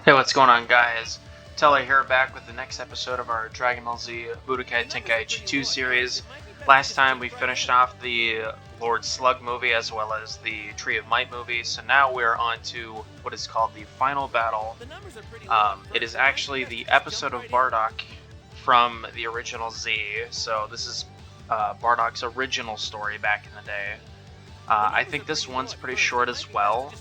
Hey, what's going on, guys? Teller here, back with the next episode of our dragonballz Budokai Tenkaichi 2 series. Last time we finished off the Lord Slug movie as well as the Tree of Might movie, so now we're on to what is called the final battle. It is actually the episode of Bardock from the original Z, so this is Bardock's original story back in the day. I think this one's pretty short as well.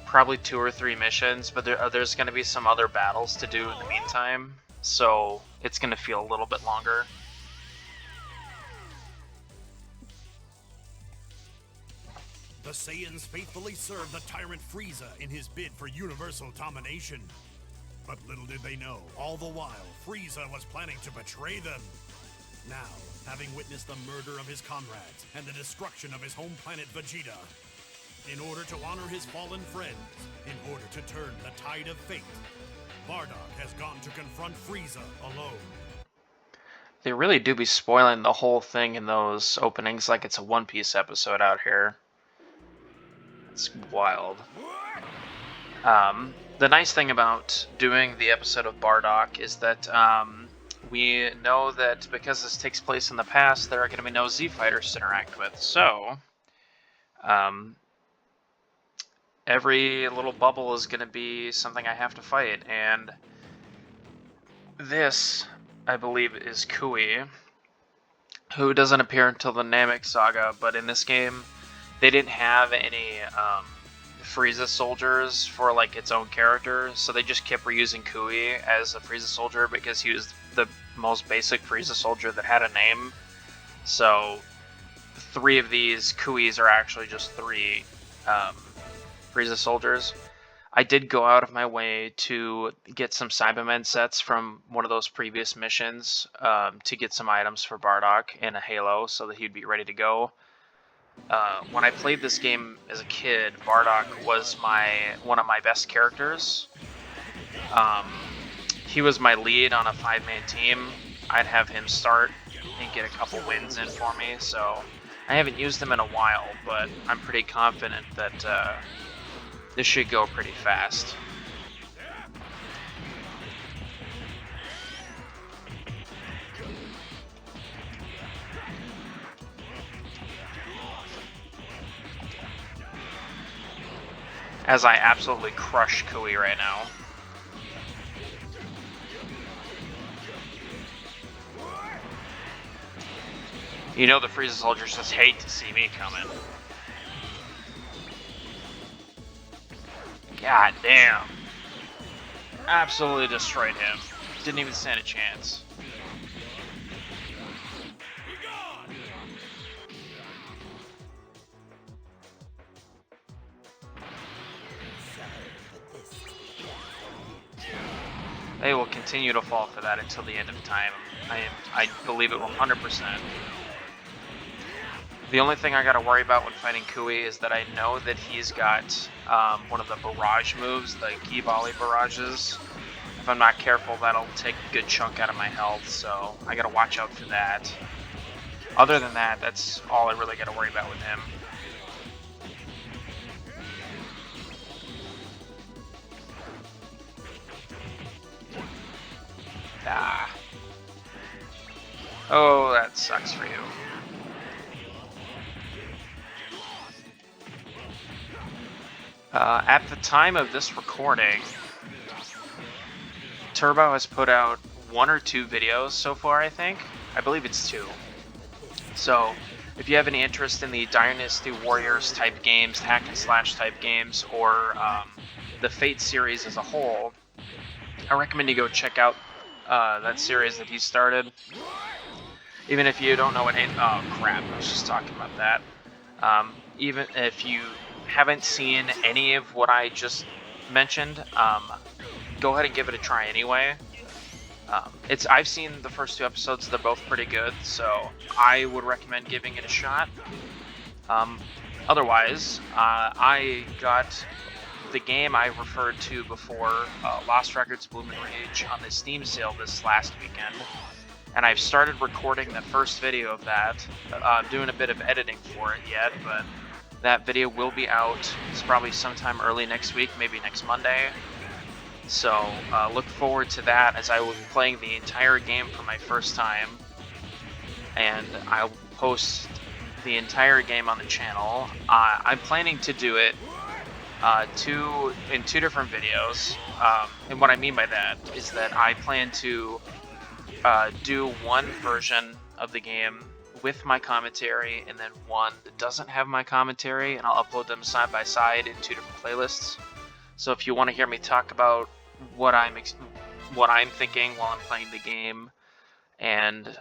Probably 2 or 3 missions, but there's going to be some other battles to do in the meantime, so it's going to feel a little bit longer. The Saiyans faithfully served the tyrant Frieza in his bid for universal domination. But little did they know, all the while, Frieza was planning to betray them. Now, having witnessed the murder of his comrades and the destruction of his home planet Vegeta, in order to honor his fallen friends, in order to turn the tide of fate, Bardock has gone to confront Frieza alone. They really do be spoiling the whole thing in those openings like it's a One Piece episode out here. It's wild. The nice thing about doing the episode of Bardock is that we know that because this takes place in the past, there are going to be no Z fighters to interact with. So, every little bubble is going to be something I have to fight, and this, I believe, is Kui, who doesn't appear until the Namek Saga, but in this game, they didn't have any Frieza soldiers for like its own character, so they just kept reusing Kui as a Frieza soldier because he was the most basic Frieza soldier that had a name. So 3 of these Kuis are actually just 3 Frieza soldiers. I did go out of my way to get some Cybermen sets from one of those previous missions to get some items for Bardock and a Halo so that he'd be ready to go. When I played this game as a kid, Bardock was one of my best characters. He was my lead on a 5-man team. I'd have him start and get a couple wins in for me, so I haven't used him in a while, but I'm pretty confident that this should go pretty fast. As I absolutely crush Kui right now. You know the Frieza soldiers just hate to see me coming. God damn. Absolutely destroyed him. Didn't even stand a chance. They will continue to fall for that until the end of time. I believe it 100%. The only thing I gotta worry about when fighting Kui is that I know that he's got one of the barrage moves, the Ki Volley barrages. If I'm not careful, that'll take a good chunk out of my health, so I gotta watch out for that. Other than that, that's all I really gotta worry about with him. Ah. Oh, that sucks for you. At the time of this recording, Turbo has put out 1 or 2 videos so far, I think. I believe it's 2. So, if you have any interest in the Dynasty Warriors type games, hack and slash type games, or the Fate series as a whole, I recommend you go check out that series that he started. Even if you don't know what oh crap, I was just talking about that. Even if you haven't seen any of what I just mentioned, go ahead and give it a try anyway. I've seen the first 2 episodes, they're both pretty good, so I would recommend giving it a shot. Otherwise, I got the game I referred to before, Lost Records Bloom and Rage, on the Steam sale this last weekend. And I've started recording the first video of that. I'm doing a bit of editing for it yet, but That video will be out. It's probably sometime early next week, maybe next Monday. So look forward to that, as I will be playing the entire game for my first time. And I will post the entire game on the channel. I'm planning to do it in two different videos. And what I mean by that is that I plan to do one version of the game with my commentary, and then one that doesn't have my commentary, and I'll upload them side by side in two different playlists. So if you want to hear me talk about what I'm thinking while I'm playing the game, and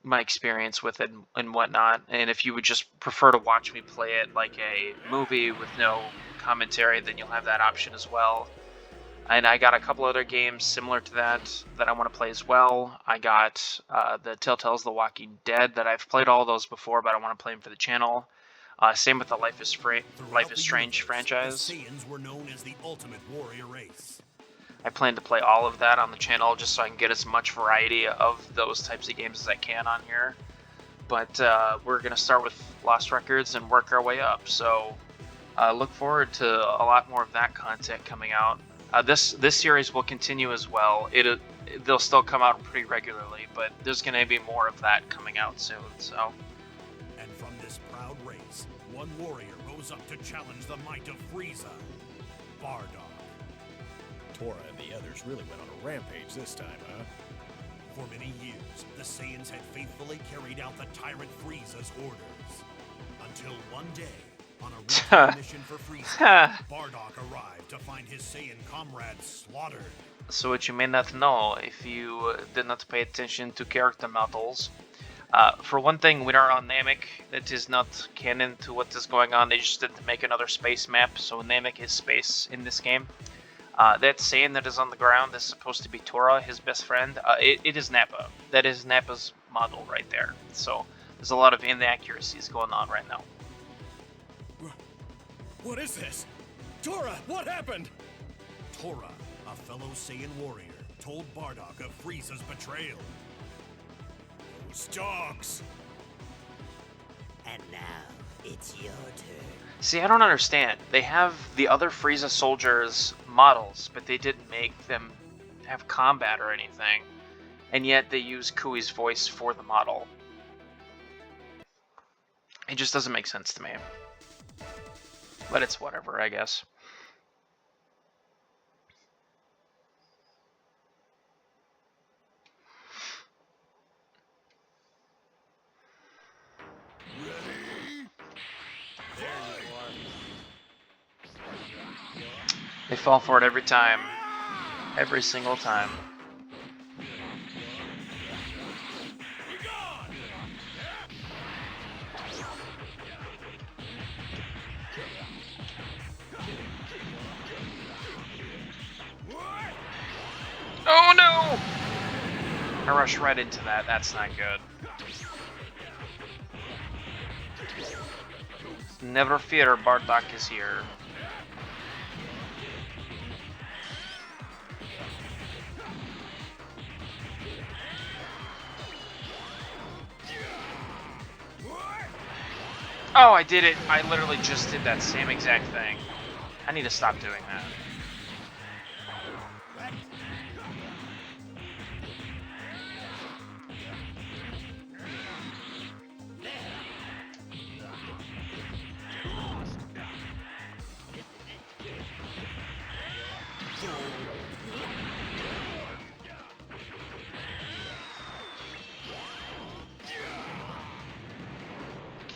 my experience with it and whatnot, and if you would just prefer to watch me play it like a movie with no commentary, then you'll have that option as well. And I got a couple other games similar to that I want to play as well. I got the Telltale's The Walking Dead that I've played all those before, but I want to play them for the channel. Same with the Life is Strange franchise. The Saiyans were known as the ultimate warrior race. I plan to play all of that on the channel just so I can get as much variety of those types of games as I can on here. But we're going to start with Lost Records and work our way up. So look forward to a lot more of that content coming out. This series will continue as well. They'll still come out pretty regularly, but there's going to be more of that coming out soon. So. And from this proud race, one warrior rose up to challenge the might of Frieza, Bardock. Tora and the others really went on a rampage this time, huh? For many years, the Saiyans had faithfully carried out the tyrant Frieza's orders. Until one day, on a routine mission for Frieza, Bardock arrived to find his Saiyan comrades slaughtered. So what you may not know, if you did not pay attention to character models, for one thing, we are on Namek. That is not canon to what is going on. They just did make another space map, so Namek is space in this game. That Saiyan that is on the ground is supposed to be Tora, his best friend. It is Nappa. That is Nappa's model right there. So there's a lot of inaccuracies going on right now. What is this? Tora, what happened? Tora, a fellow Saiyan warrior, told Bardock of Frieza's betrayal. Those dogs! And now, it's your turn. See, I don't understand. They have the other Frieza soldiers' models, but they didn't make them have combat or anything. And yet they use Kui's voice for the model. It just doesn't make sense to me. But it's whatever, I guess. They fall for it every time. Every single time. Oh no! I rushed right into that. That's not good. Never fear, Bardock is here. Oh, I did it. I literally just did that same exact thing. I need to stop doing that.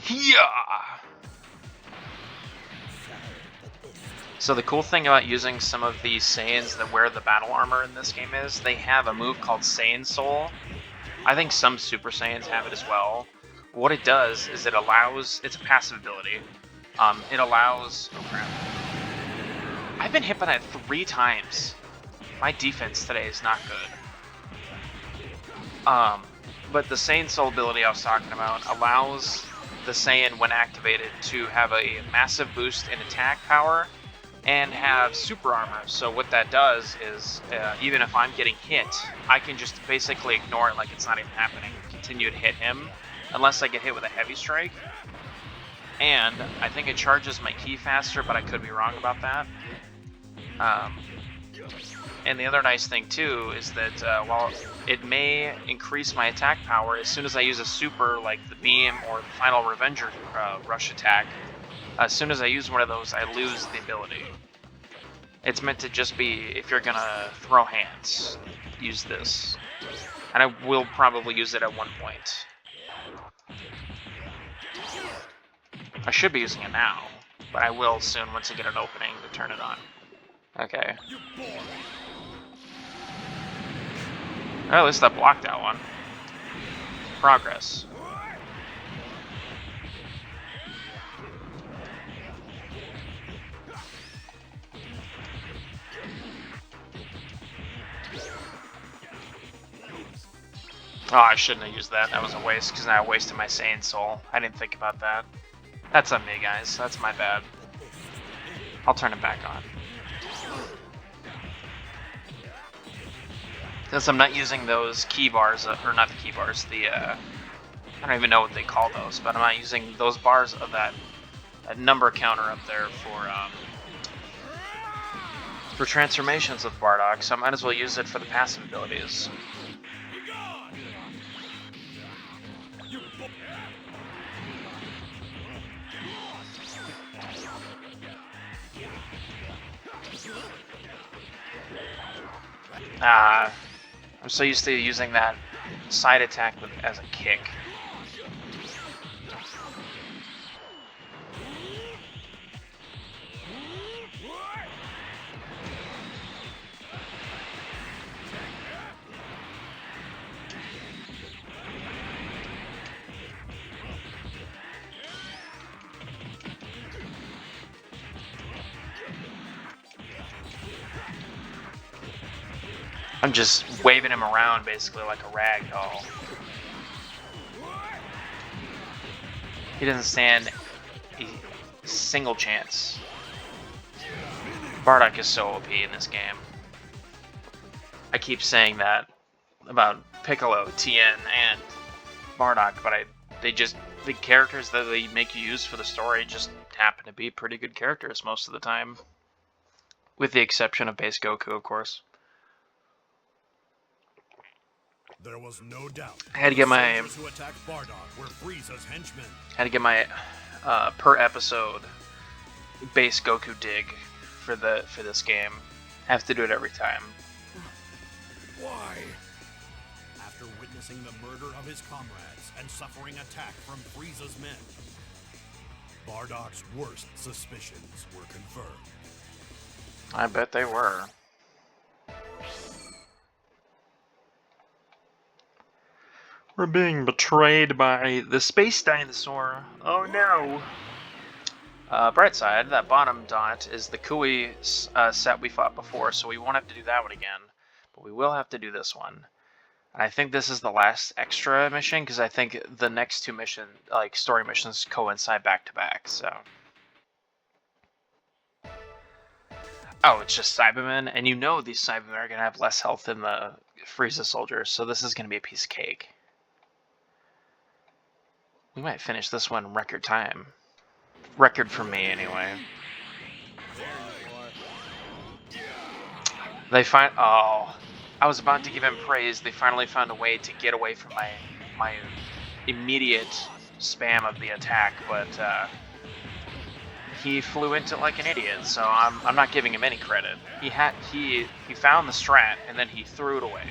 Yeah. So the cool thing about using some of these Saiyans that wear the battle armor in this game is they have a move called Saiyan Soul. I think some Super Saiyans have it as well. What it does is it allows, it's a passive ability. It allows, oh crap. I've been hit by that 3 times. My defense today is not good. But the Saiyan Soul ability I was talking about allows the Saiyan, when activated, to have a massive boost in attack power and have super armor. So what that does is, even if I'm getting hit, I can just basically ignore it like it's not even happening. Continue to hit him, unless I get hit with a heavy strike. and I think it charges my ki faster, but I could be wrong about that. And the other nice thing too is that while it may increase my attack power, as soon as I use a super like the beam or the final Revenger rush attack, as soon as I use one of those, I lose the ability. It's meant to just be, if you're gonna throw hands, use this. And I will probably use it at one point. I should be using it now, but I will soon once I get an opening to turn it on. Okay. Well, at least I blocked that one. Progress. Oh, I shouldn't have used that. That was a waste, because now I wasted my Saiyan Soul. I didn't think about that. That's on me, guys. That's my bad. I'll turn it back on. Since I'm not using those key bars, or not the key bars, I don't even know what they call those, but I'm not using those bars of that number counter up there for transformations with Bardock, so I might as well use it for the passive abilities. I'm so used to using that side attack as a kick. I'm just waving him around basically like a rag doll. He doesn't stand a single chance. Bardock is so OP in this game. I keep saying that about Piccolo, Tien, and Bardock, but the characters that they make you use for the story just happen to be pretty good characters most of the time. With the exception of base Goku, of course. There was no doubt. I had to get my who attacked Bardock were Frieza's henchmen. had to get my per episode base Goku dig for this game. I have to do it every time. Why? After witnessing the murder of his comrades and suffering attack from Frieza's men, Bardock's worst suspicions were confirmed. I bet they were. We're being betrayed by the space dinosaur. Oh no. Bright side, that bottom dot is the Kui set we fought before, so we won't have to do that one again. But we will have to do this one. And I think this is the last extra mission, because I think the next two story missions coincide back to back, so. Oh, it's just Cybermen, and you know these Cybermen are going to have less health than the Frieza soldiers, so this is going to be a piece of cake. We might finish this one in record time. Record for me, anyway. Oh, I was about to give him praise. They finally found a way to get away from my immediate spam of the attack, but he flew into it like an idiot, so I'm not giving him any credit. He found the strat, and then he threw it away.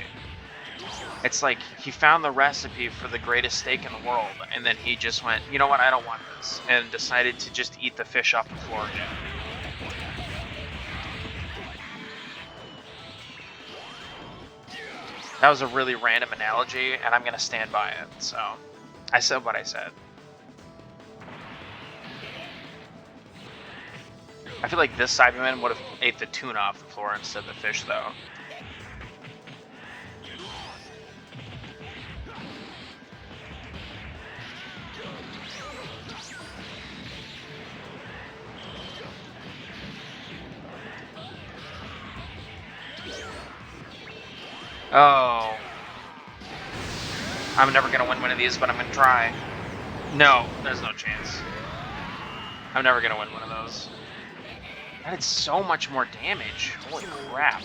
It's like he found the recipe for the greatest steak in the world, and then he just went, you know what, I don't want this, and decided to just eat the fish off the floor again. That was a really random analogy, and I'm going to stand by it, so I said what I said. I feel like this Cyberman would have ate the tuna off the floor instead of the fish, though. Oh. I'm never gonna win one of these, but I'm gonna try. No, there's no chance. I'm never gonna win one of those. That did so much more damage. Holy crap.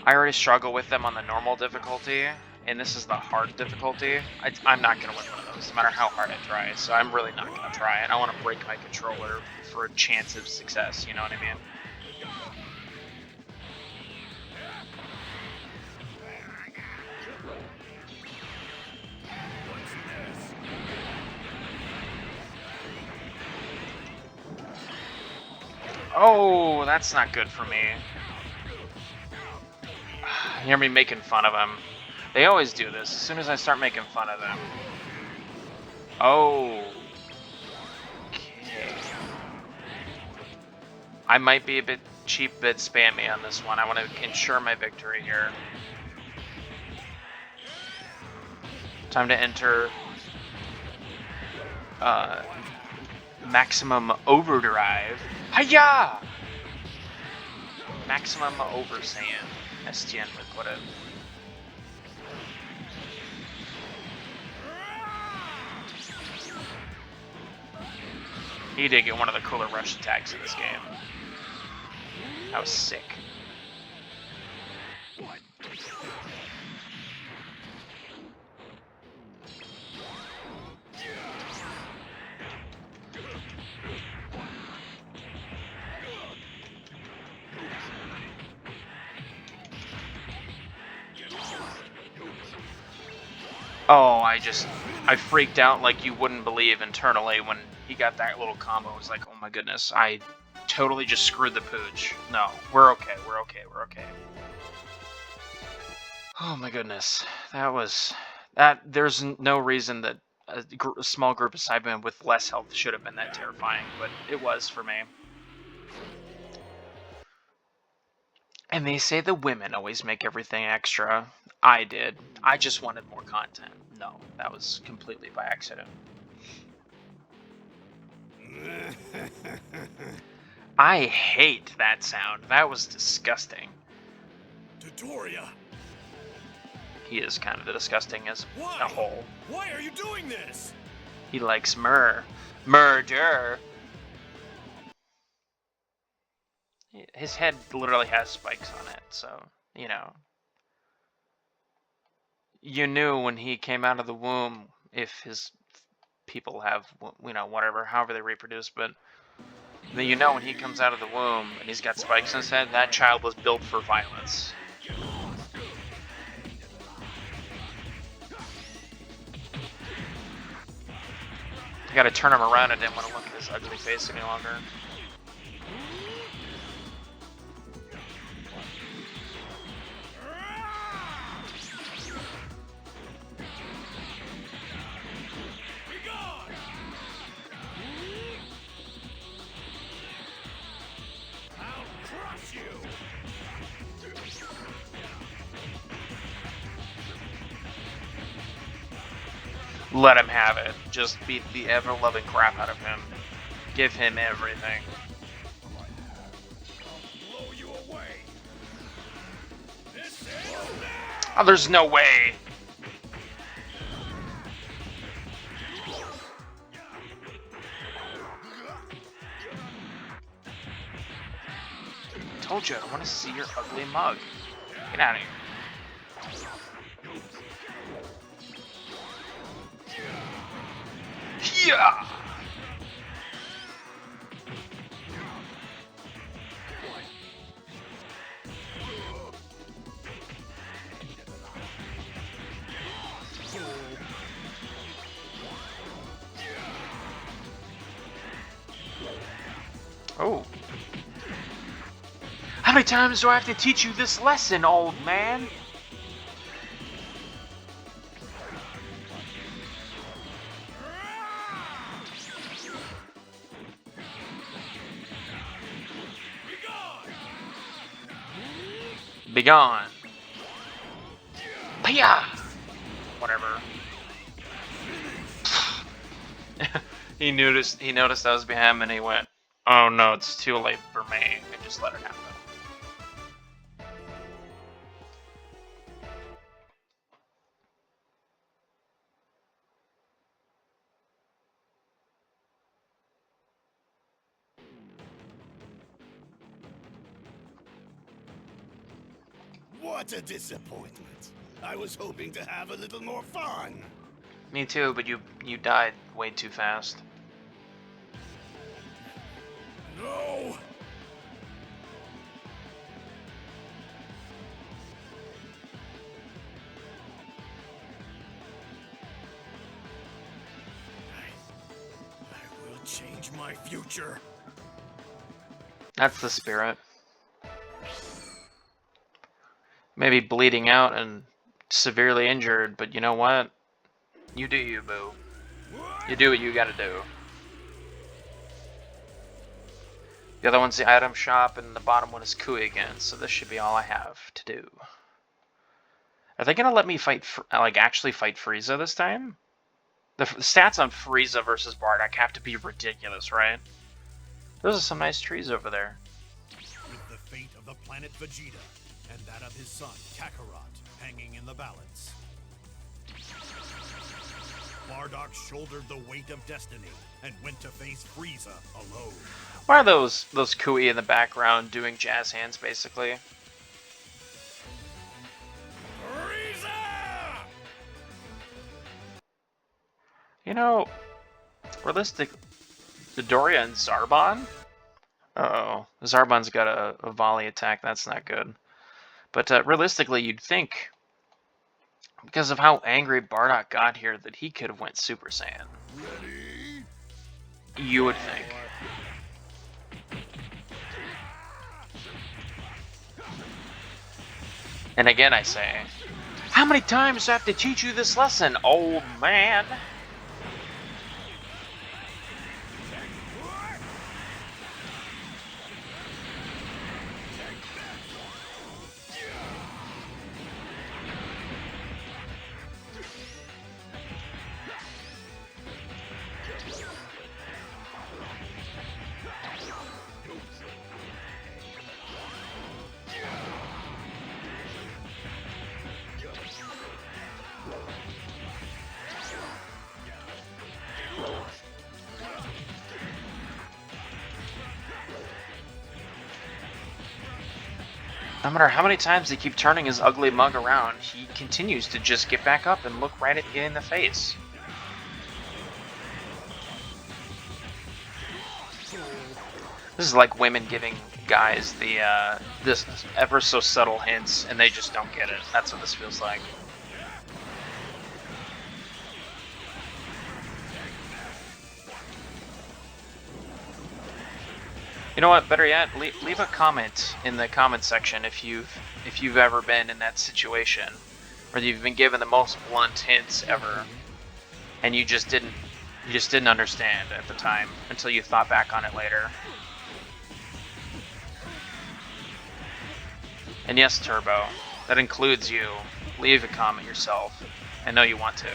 I already struggle with them on the normal difficulty, and this is the hard difficulty. I'm not going to win one of those, no matter how hard I try. So I'm really not going to try it. I want to break my controller for a chance of success, you know what I mean? Oh, that's not good for me. You hear me making fun of them. They always do this as soon as I start making fun of them. Oh. Okay. I might be a bit cheap, bit spammy on this one. I want to ensure my victory here. Time to enter maximum overdrive. Hiya! Maximum over Saiyan. STN would put it. He did get one of the cooler rush attacks in this game. That was sick. Oh, I freaked out like you wouldn't believe internally when he got that little combo. I was like, oh my goodness, I totally just screwed the pooch. No, we're okay, we're okay, we're okay. Oh my goodness, there's no reason that a small group of Cybermen with less health should have been that terrifying, but it was for me. And they say the women always make everything extra. I did. I just wanted more content. No, that was completely by accident. I hate that sound. That was disgusting. Dodoria! He is kind of disgusting as a whole. Why are you doing this? He likes murder. His head literally has spikes on it, so, you know. You knew when he came out of the womb if his people have, you know, whatever, however they reproduce, but then you know when he comes out of the womb and he's got spikes in his head, that child was built for violence. I gotta turn him around. I didn't want to look at his ugly face any longer. Let him have it. Just beat the ever-loving crap out of him. Give him everything. Blow you away. Oh, there's no way. I told you I don't want to see your ugly mug. Get out of here. Yeah. Oh. How many times do I have to teach you this lesson, old man? Be gone. Pia! Whatever. He noticed I was behind him and he went, oh no, it's too late for me. And just let it happen. What a disappointment. I was hoping to have a little more fun. Me too, but you died way too fast. No! I will change my future. That's the spirit. Maybe bleeding out and severely injured, but you know what? You do you, boo. You do what you gotta do. The other one's the item shop, and the bottom one is Kui again, so this should be all I have to do. Are they gonna let me fight, actually fight Frieza this time? The stats on Frieza versus Bardock have to be ridiculous, right? Those are some nice trees over there. With the fate of the planet Vegeta and that of his son Kakarot hanging in the balance, Bardock shouldered the weight of destiny and went to face Frieza alone. Why are those Kui in the background doing jazz hands, basically? Frieza! You know, realistic, Dodoria and Zarbon? Uh-oh. Zarbon's got a volley attack, that's not good. But realistically, you'd think, because of how angry Bardock got here, that he could have went Super Saiyan. Ready? You would think. And again I say, how many times do I have to teach you this lesson, old man? No matter how many times they keep turning his ugly mug around, he continues to just get back up and look right at you in the face. This is like women giving guys the this ever so subtle hints, and they just don't get it. That's what this feels like. You know what? Better yet, leave a comment in the comment section if you've ever been in that situation, or you've been given the most blunt hints ever, and you just didn't understand at the time until you thought back on it later. And yes, Turbo, that includes you. Leave a comment yourself. I know you want to.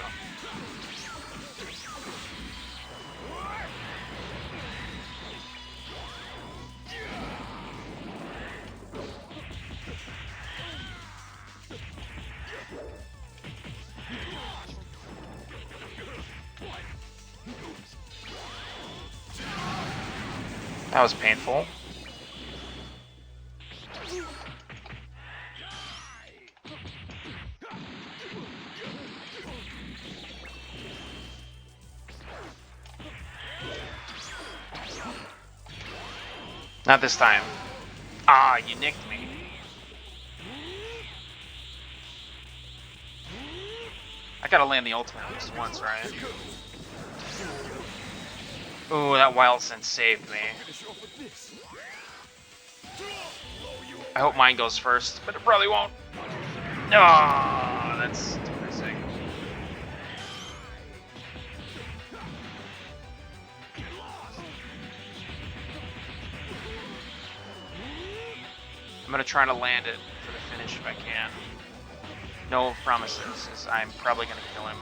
That was painful. Not this time. Ah, you nicked me. I gotta land the ultimate at least once, right? Ooh, that wild sense saved me. I hope mine goes first, but it probably won't. Ah, that's depressing. I'm gonna try to land it for the finish if I can. No promises, as I'm probably gonna kill him.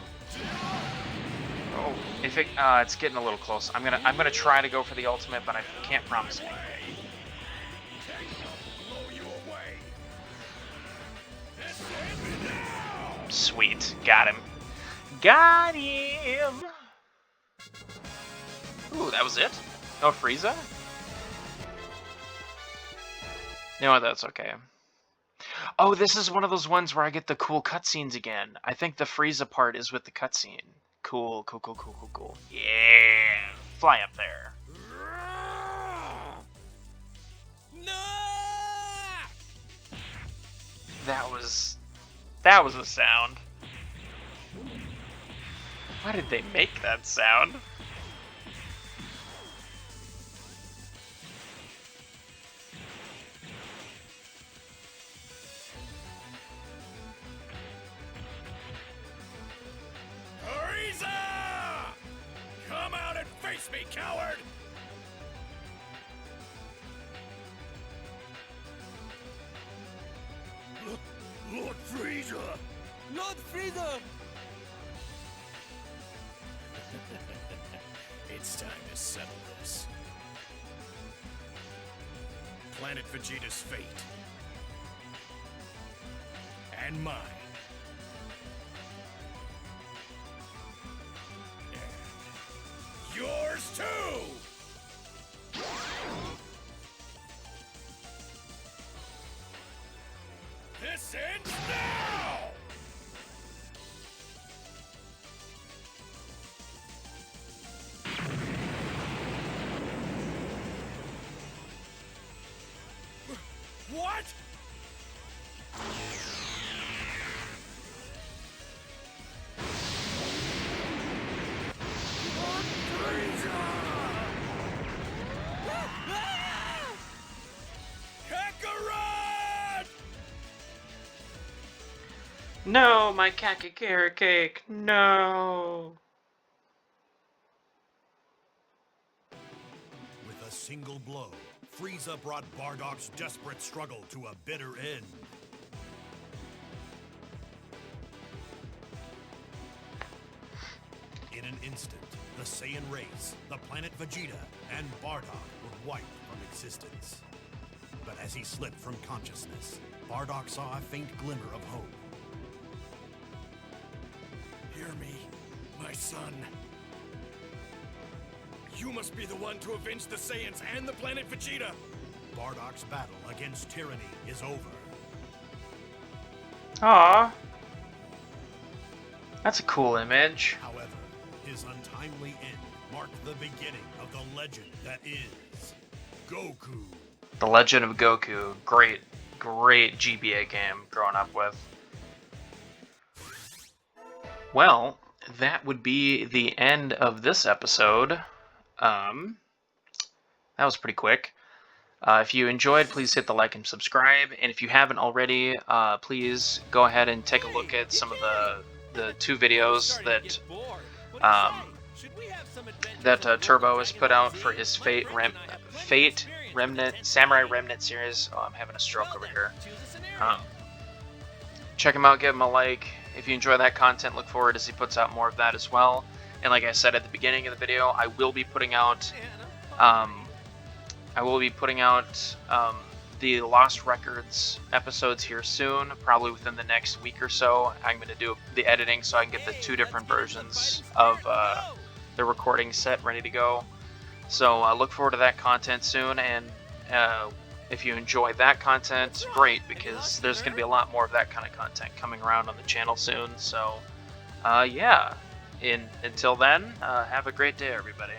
Oh, if it's getting a little close. I'm gonna try to go for the ultimate, but I can't promise anything. Sweet, got him. Got him. Ooh, that was it? No Frieza? You know what? That's okay. Oh, this is one of those ones where I get the cool cutscenes again. I think the Frieza part is with the cutscene. Cool, cool, cool, cool, cool, cool. Yeah! Fly up there. That was a sound. Why did they make that sound? Frieza! Come out and face me, coward! Lord Frieza! Lord Frieza! It's time to settle this. Planet Vegeta's fate. And mine. And yours too! This ends now! What? Kakarot! No, my kakakara cake. No. With a single blow, Frieza brought Bardock's desperate struggle to a bitter end. In an instant, the Saiyan race, the planet Vegeta, and Bardock were wiped from existence. But as he slipped from consciousness, Bardock saw a faint glimmer of hope. Hear me, my son. You must be the one to avenge the Saiyans and the planet Vegeta. Bardock's battle against tyranny is over. Aw. That's a cool image. However, his untimely end marked the beginning of the legend that is Goku. The Legend of Goku. Great, great GBA game growing up with. Well, that would be the end of this episode. That was pretty quick. If you enjoyed, please hit the like and subscribe. And if you haven't already, please go ahead and take a look at some of the two videos that Turbo has put out for his Fate Remnant Samurai Remnant series. Oh, I'm having a stroke over here. Check him out, give him a like. If you enjoy that content, look forward as he puts out more of that as well. And like I said at the beginning of the video, I will be putting out the Lost Records episodes here soon, probably within the next week or so. I'm going to do the editing so I can get the two different versions of the recording set ready to go. So look forward to that content soon, and if you enjoy that content, great, because there's going to be a lot more of that kind of content coming around on the channel soon. So yeah, until then, have a great day, everybody.